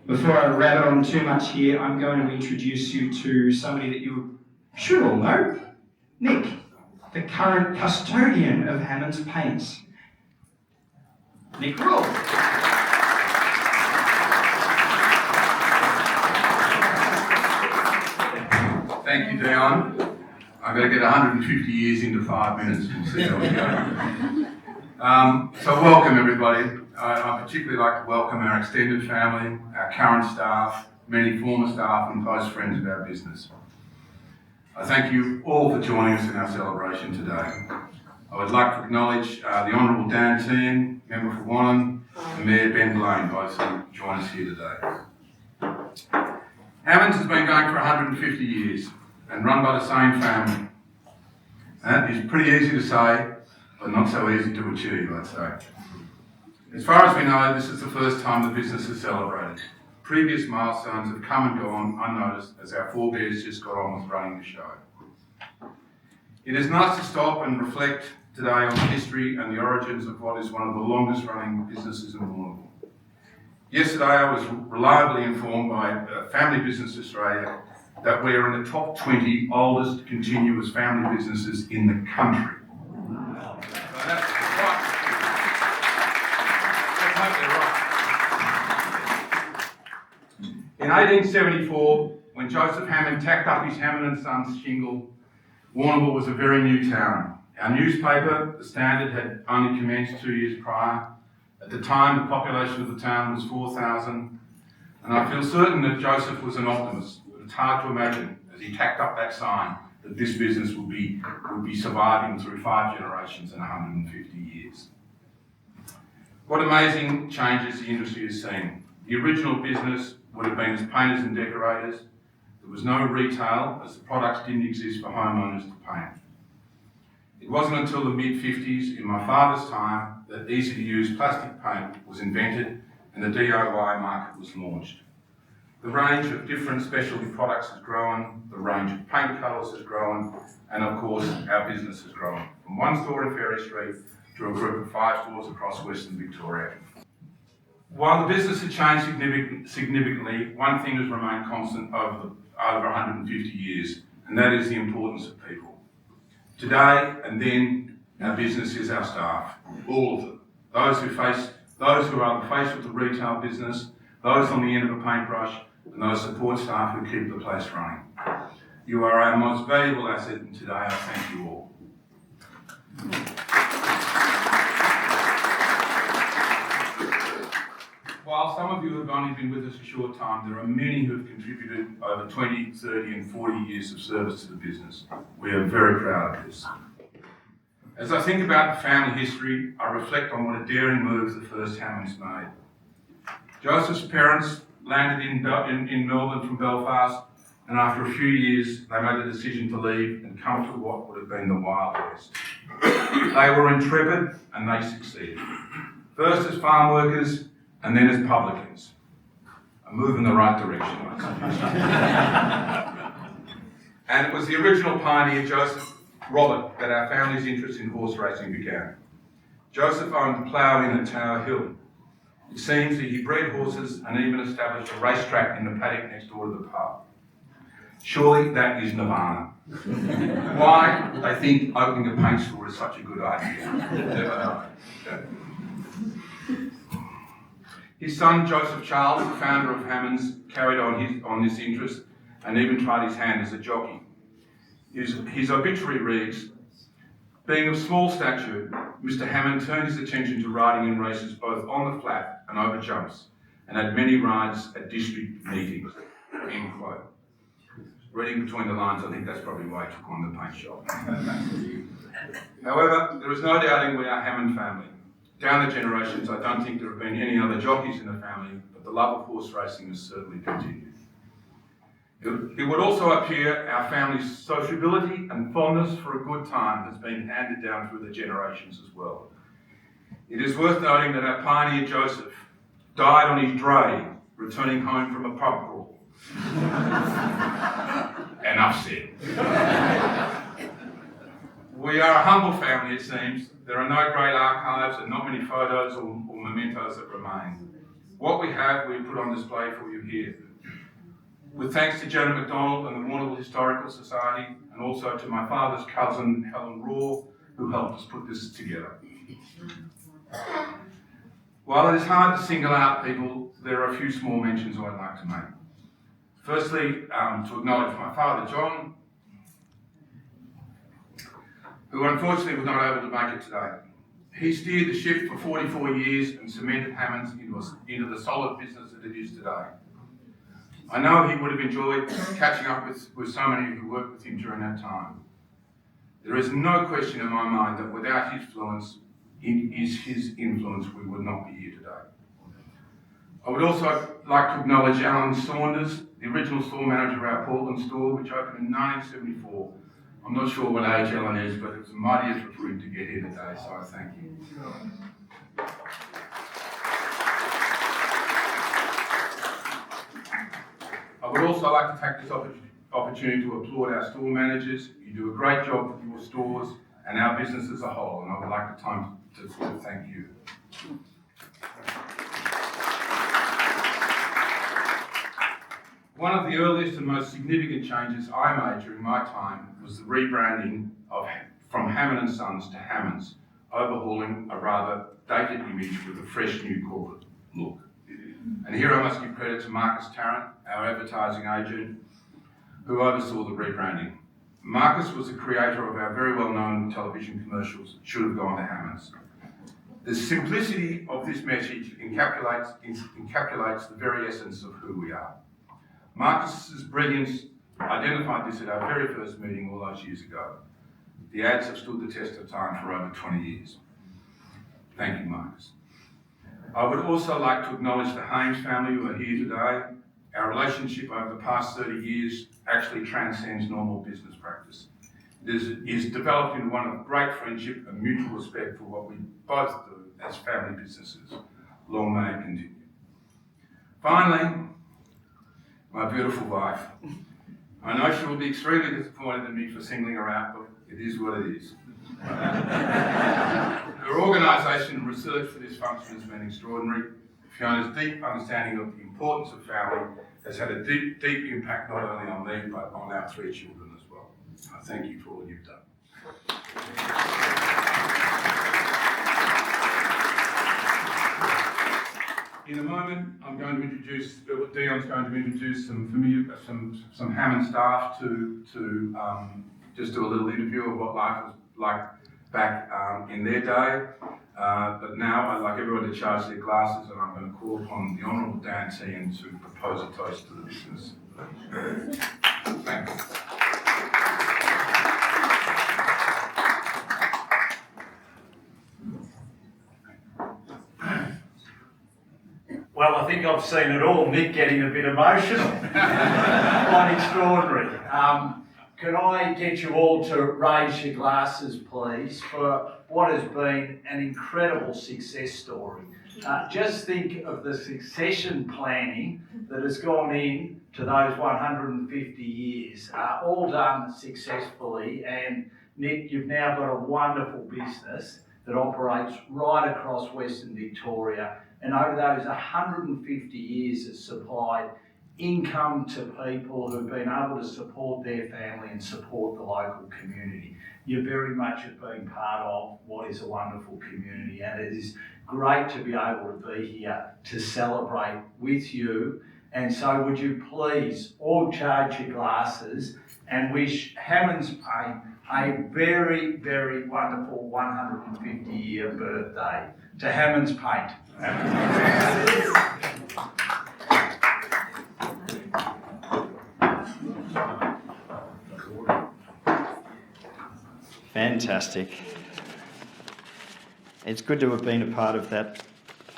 Before I rabbit on too much here, I'm going to introduce you to somebody that you should all know, Nick, the current custodian of Hammonds Paints. Nick Roll. Thank you, Tehan. I'm going to get 150 years into 5 minutes. We'll see how we go. So welcome, everybody. I'd particularly like to welcome our extended family, our current staff, many former staff and close friends of our business. I thank you all for joining us in our celebration today. I would like to acknowledge the Honourable Dan Tehan, Member for Warrnambool, and Mayor Ben Blaine, both who join us here today. Hammonds has been going for 150 years and run by the same family. And that is pretty easy to say, but not so easy to achieve, I'd say. As far as we know, this is the first time the business has celebrated. Previous milestones have come and gone unnoticed as our forebears just got on with running the show. It is nice to stop and reflect today on the history and the origins of what is one of the longest running businesses in Warrnambool. Yesterday I was reliably informed by Family Business Australia that we are in the top 20 oldest continuous family businesses in the country. Wow. So that's in 1874, when Joseph Hammond tacked up his Hammond and Sons shingle, Warrnambool was a very new town. Our newspaper, The Standard, had only commenced 2 years prior. At the time, the population of the town was 4,000, and I feel certain that Joseph was an optimist. But it's hard to imagine, as he tacked up that sign, that this business would be surviving through 5 generations and 150 years. What amazing changes the industry has seen. The original business would have been as painters and decorators. There was no retail, as the products didn't exist for homeowners to paint. It wasn't until the mid-50s, in my father's time, that easy-to-use plastic paint was invented and the DIY market was launched. The range of different specialty products has grown, the range of paint colours has grown, and of course, our business has grown. From one store in Ferry Street to a group of 5 stores across Western Victoria. While the business has changed significantly, one thing has remained constant over 150 years, and that is the importance of people. Today and then, our business is our staff, all of them. Those who are the face of the retail business, those on the end of a paintbrush, and those support staff who keep the place running. You are our most valuable asset, and today I thank you all. While some of you have only been with us a short time, there are many who have contributed over 20, 30 and 40 years of service to the business. We are very proud of this. As I think about the family history, I reflect on what a daring move the first Hammonds made. Joseph's parents landed in Melbourne from Belfast, and after a few years, they made the decision to leave and come to what would have been the Wild West. They were intrepid, and they succeeded. First as farm workers, and then as publicans. A move in the right direction, I suppose. And it was the original pioneer, Joseph Robert, that our family's interest in horse racing began. Joseph owned the plough inn at Tower Hill. It seems that he bred horses and even established a racetrack in the paddock next door to the pub. Surely that is nirvana. Why they think opening a paint store is such a good idea, never know. His son, Joseph Charles, the founder of Hammonds, carried on this interest and even tried his hand as a jockey. His obituary reads, being of small stature, Mr. Hammond turned his attention to riding in races both on the flat and over jumps, and had many rides at district meetings. End quote. Reading between the lines, I think that's probably why he took on the paint shop. However, there is no doubting we are Hammond family. Down the generations, I don't think there have been any other jockeys in the family, but the love of horse racing has certainly continued. It would also appear our family's sociability and fondness for a good time has been handed down through the generations as well. It is worth noting that our pioneer Joseph died on his dray, returning home from a pub crawl. Enough said. We are a humble family, it seems. There are no great archives and not many photos or mementos that remain. What we have, we put on display for you here. With thanks to Janet McDonald and the Warrnambool Historical Society, and also to my father's cousin, Helen Raw, who helped us put this together. While it is hard to single out people, there are a few small mentions I'd like to make. Firstly, to acknowledge my father, John, who unfortunately was not able to make it today. He steered the ship for 44 years and cemented Hammonds into the solid business that it is today. I know he would have enjoyed catching up with so many who worked with him during that time. There is no question in my mind that without his influence, we would not be here today. I would also like to acknowledge Alan Saunders, the original store manager of our Portland store, which opened in 1974. I'm not sure what age Alan is, but it was a mighty effort for him to get here today, so I thank you. I would also like to take this opportunity to applaud our store managers. You do a great job with your stores and our business as a whole, and I would like the time to thank you. One of the earliest and most significant changes I made during my time was the rebranding from Hammonds150th to Hammonds, overhauling a rather dated image with a fresh new corporate look. And here I must give credit to Marcus Tarrant, our advertising agent, who oversaw the rebranding. Marcus was the creator of our very well-known television commercials, Should Have Gone to Hammonds. The simplicity of this message encapsulates the very essence of who we are. Marcus's brilliance identified this at our very first meeting all those years ago. The ads have stood the test of time for over 20 years. Thank you, Marcus. I would also like to acknowledge the Haynes family who are here today. Our relationship over the past 30 years actually transcends normal business practice. It is developed into one of great friendship and mutual respect for what we both do as family businesses. Long may it continue. Finally, my beautiful wife. I know she will be extremely disappointed in me for singling her out, but it is what it is. Her organisation and research for this function has been extraordinary. Fiona's deep understanding of the importance of family has had a deep impact not only on me, but on our 3 children as well. I thank you for all you've done. In a moment, I'm going to introduce, Dion's going to introduce some Hammond staff to just do a little interview of what life was like back in their day. But now I'd like everyone to charge their glasses, and I'm going to call upon the Honourable Dan Tehan to propose a toast to the business. Thank you. Well, I think I've seen it all. Nick getting a bit emotional. Quite extraordinary. Can I get you all to raise your glasses, please, for what has been an incredible success story. Just think of the succession planning that has gone in to those 150 years, all done successfully. And Nick, you've now got a wonderful business that operates right across Western Victoria. And over those 150 years, it's supplied income to people who've been able to support their family and support the local community. You very much have been part of what is a wonderful community, and it is great to be able to be here to celebrate with you. And so would you please all charge your glasses and wish Hammonds Paint a very, very wonderful 150-year birthday to Hammonds Paint. Fantastic. It's good to have been a part of that,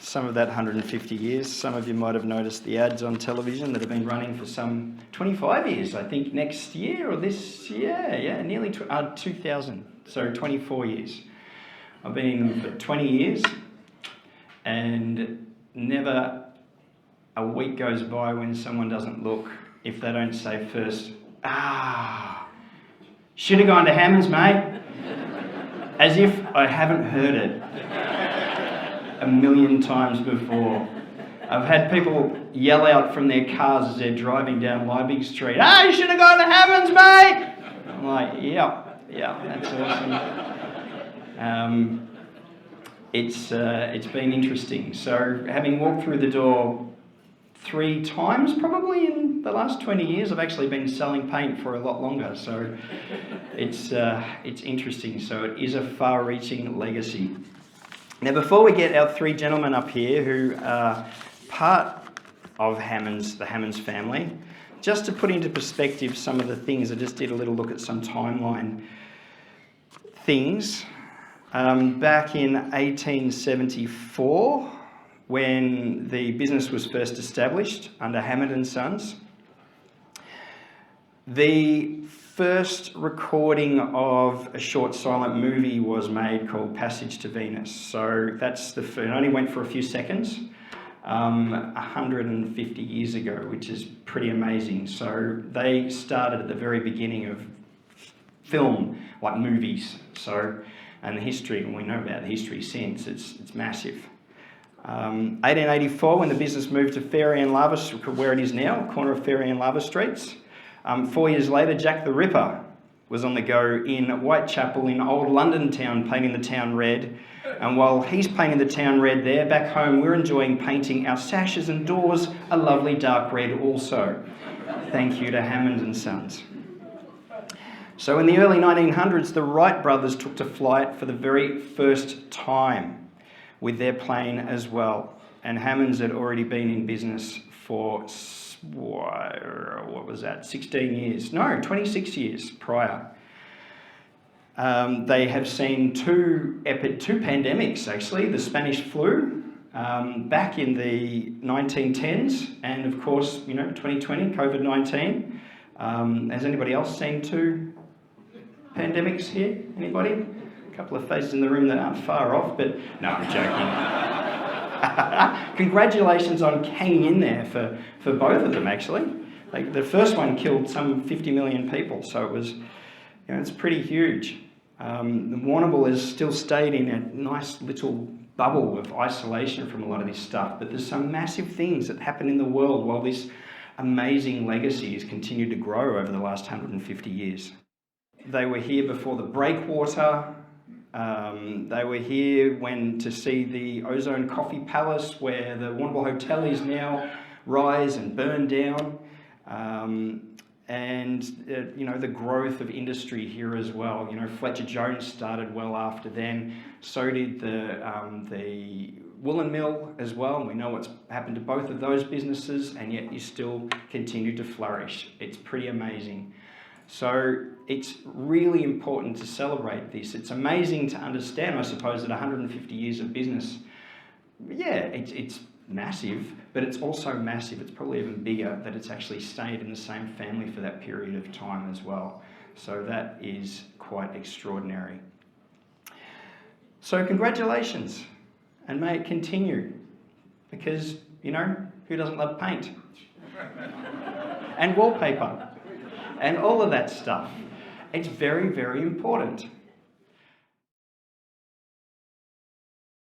some of that 150 years. Some of you might have noticed the ads on television that have been running for some 25 years, I think next year or this year, nearly 2000, so 24 years. I've been in for 20 years and never a week goes by when someone doesn't look, if they don't say first, should have gone to Hammonds, mate. As if I haven't heard it a million times before. I've had people yell out from their cars as they're driving down Liebig Street, "Ah, you should have gone to Hammonds, mate!" I'm like, yeah, that's awesome. It's been interesting. So having walked through the door 3 times probably in the last 20 years, I've actually been selling paint for a lot longer. So it's interesting. So it is a far-reaching legacy. Now, before we get our 3 gentlemen up here who are part of Hammonds, the Hammonds family, just to put into perspective some of the things, I just did a little look at some timeline things. Back in 1874, when the business was first established under Hammond & Sons, the first recording of a short silent movie was made called Passage to Venus. So that's it only went for a few seconds, 150 years ago, which is pretty amazing. So they started at the very beginning of film, like movies. So, and the history, and we know about the history since, it's massive. 1884, when the business moved to Ferry and Lava, where it is now, corner of Ferry and Lava Streets. 4 years later, Jack the Ripper was on the go in Whitechapel in old London town, painting the town red. And while he's painting the town red there, back home we're enjoying painting our sashes and doors a lovely dark red also. Thank you to Hammonds & Sons. So in the early 1900s, the Wright brothers took to flight for the very first time with their plane as well. And Hammonds had already been in business for, 16 years? No, 26 years prior. They have seen two pandemics, actually. The Spanish flu back in the 1910s, and of course, 2020, COVID-19. Has anybody else seen 2 pandemics here? Anybody? A couple of faces in the room that aren't far off, but no, I'm joking. Congratulations on hanging in there for both of them, actually. The first one killed some 50 million people, so it was, it's pretty huge. Warrnambool has still stayed in a nice little bubble of isolation from a lot of this stuff, but there's some massive things that happen in the world while this amazing legacy has continued to grow over the last 150 years. They were here before the breakwater. They were here to see the Ozone Coffee Palace, where the Warrnambool Hotel is now, rise and burn down. The growth of industry here as well. Fletcher Jones started well after then. So did the woolen mill as well. And we know what's happened to both of those businesses, and yet you still continue to flourish. It's pretty amazing. So it's really important to celebrate this. It's amazing to understand, I suppose, that 150 years of business, it's massive, but it's also massive. It's probably even bigger that it's actually stayed in the same family for that period of time as well. So that is quite extraordinary. So congratulations, and may it continue, because, who doesn't love paint? And wallpaper, and all of that stuff. It's very, very important.